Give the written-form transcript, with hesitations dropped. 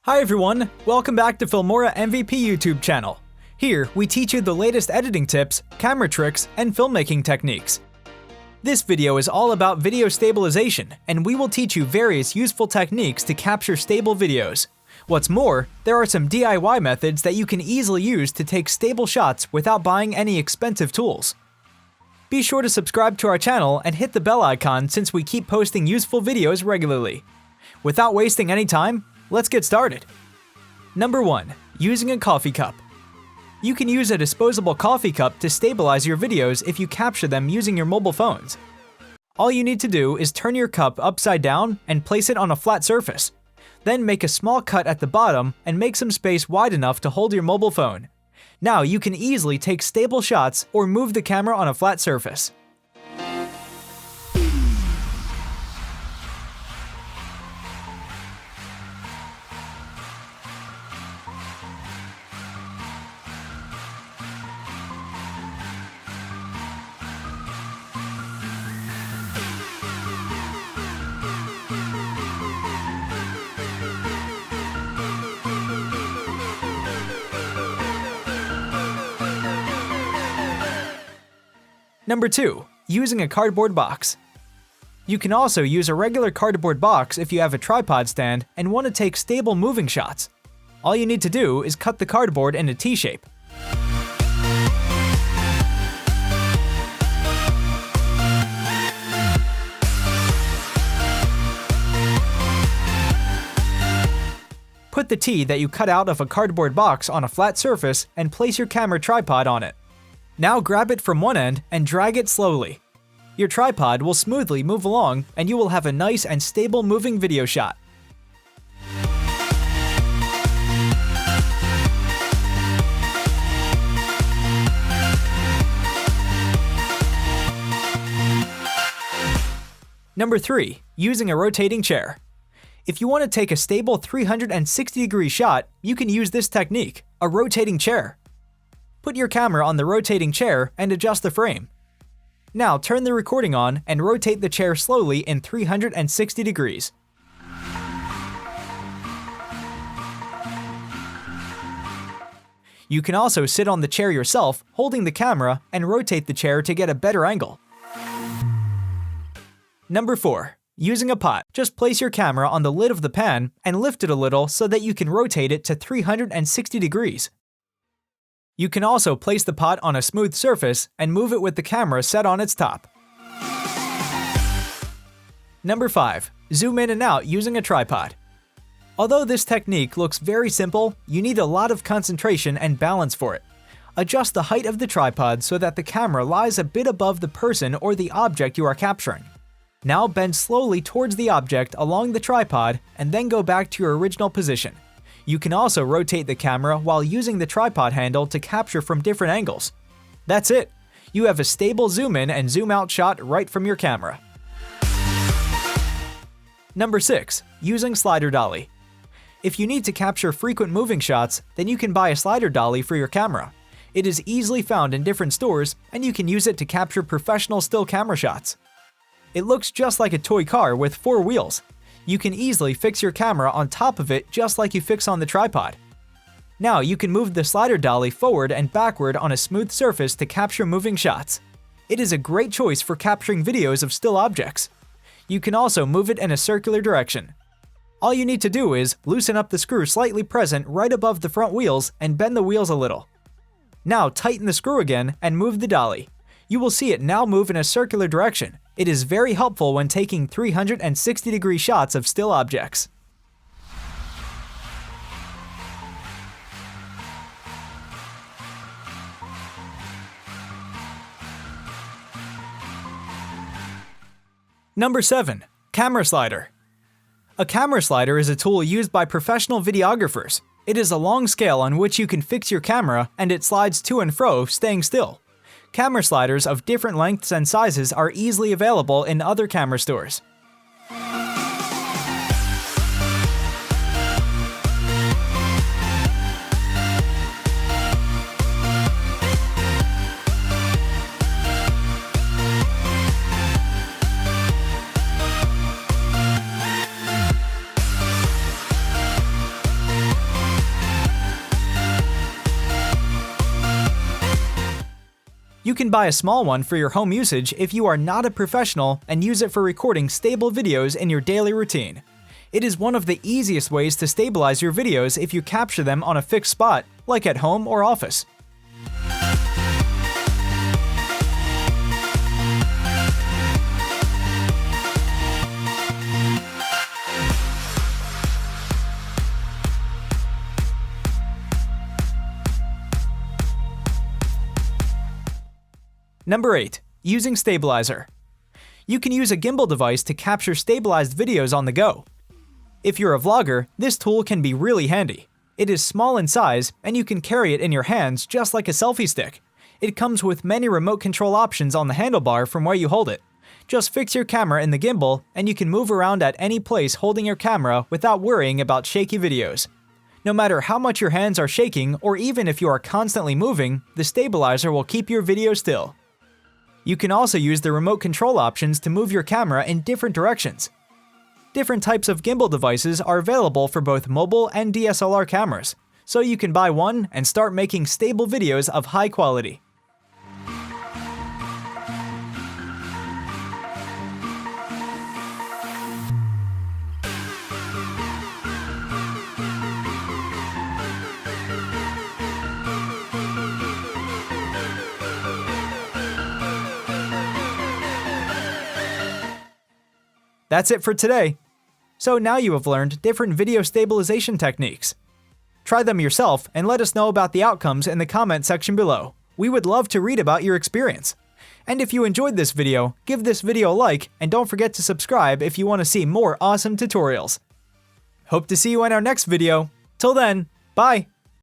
Hi everyone, welcome back to Filmora MVP YouTube channel. Here, we teach you the latest editing tips, camera tricks, and filmmaking techniques. This video is all about video stabilization, and we will teach you various useful techniques to capture stable videos. What's more, there are some DIY methods that you can easily use to take stable shots without buying any expensive tools. Be sure to subscribe to our channel and hit the bell icon since we keep posting useful videos regularly. Without wasting any time, let's get started. Number 1. Using a coffee cup. You can use a disposable coffee cup to stabilize your videos if you capture them using your mobile phones. All you need to do is turn your cup upside down and place it on a flat surface. Then make a small cut at the bottom and make some space wide enough to hold your mobile phone. Now you can easily take stable shots or move the camera on a flat surface. Number 2. Using a cardboard box. You can also use a regular cardboard box if you have a tripod stand and want to take stable moving shots. All you need to do is cut the cardboard in a T-shape. Put the T that you cut out of a cardboard box on a flat surface and place your camera tripod on it. Now grab it from one end and drag it slowly. Your tripod will smoothly move along and you will have a nice and stable moving video shot. Number 3. Using a rotating chair. If you want to take a stable 360-degree shot, you can use this technique, a rotating chair. Put your camera on the rotating chair and adjust the frame. Now turn the recording on and rotate the chair slowly in 360 degrees. You can also sit on the chair yourself, holding the camera, and rotate the chair to get a better angle. Number 4. Using a pot. Just place your camera on the lid of the pan and lift it a little so that you can rotate it to 360 degrees. You can also place the pot on a smooth surface and move it with the camera set on its top. Number 5. Zoom in and out using a tripod. Although this technique looks very simple, you need a lot of concentration and balance for it. Adjust the height of the tripod so that the camera lies a bit above the person or the object you are capturing. Now bend slowly towards the object along the tripod and then go back to your original position. You can also rotate the camera while using the tripod handle to capture from different angles. That's it! You have a stable zoom in and zoom out shot right from your camera. Number 6. Using slider dolly. If you need to capture frequent moving shots, then you can buy a slider dolly for your camera. It is easily found in different stores, and you can use it to capture professional still camera shots. It looks just like a toy car with 4 wheels. You can easily fix your camera on top of it just like you fix on the tripod. Now you can move the slider dolly forward and backward on a smooth surface to capture moving shots. It is a great choice for capturing videos of still objects. You can also move it in a circular direction. All you need to do is loosen up the screw slightly present right above the front wheels and bend the wheels a little. Now tighten the screw again and move the dolly. You will see it now move in a circular direction. It is very helpful when taking 360-degree shots of still objects. Number 7. Camera slider. A camera slider is a tool used by professional videographers. It is a long scale on which you can fix your camera and it slides to and fro, staying still. Camera sliders of different lengths and sizes are easily available in other camera stores. You can buy a small one for your home usage if you are not a professional and use it for recording stable videos in your daily routine. It is one of the easiest ways to stabilize your videos if you capture them on a fixed spot, like at home or office. Number 8. Using Stablizer. You can use a gimbal device to capture stabilized videos on the go. If you're a vlogger, this tool can be really handy. It is small in size, and you can carry it in your hands just like a selfie stick. It comes with many remote control options on the handlebar from where you hold it. Just fix your camera in the gimbal, and you can move around at any place holding your camera without worrying about shaky videos. No matter how much your hands are shaking, or even if you are constantly moving, the stabilizer will keep your video still. You can also use the remote control options to move your camera in different directions. Different types of gimbal devices are available for both mobile and DSLR cameras, so you can buy one and start making stable videos of high quality. That's it for today. So now you have learned different video stabilization techniques. Try them yourself and let us know about the outcomes in the comment section below. We would love to read about your experience. And if you enjoyed this video, give this video a like and don't forget to subscribe if you want to see more awesome tutorials. Hope to see you in our next video. Till then, bye!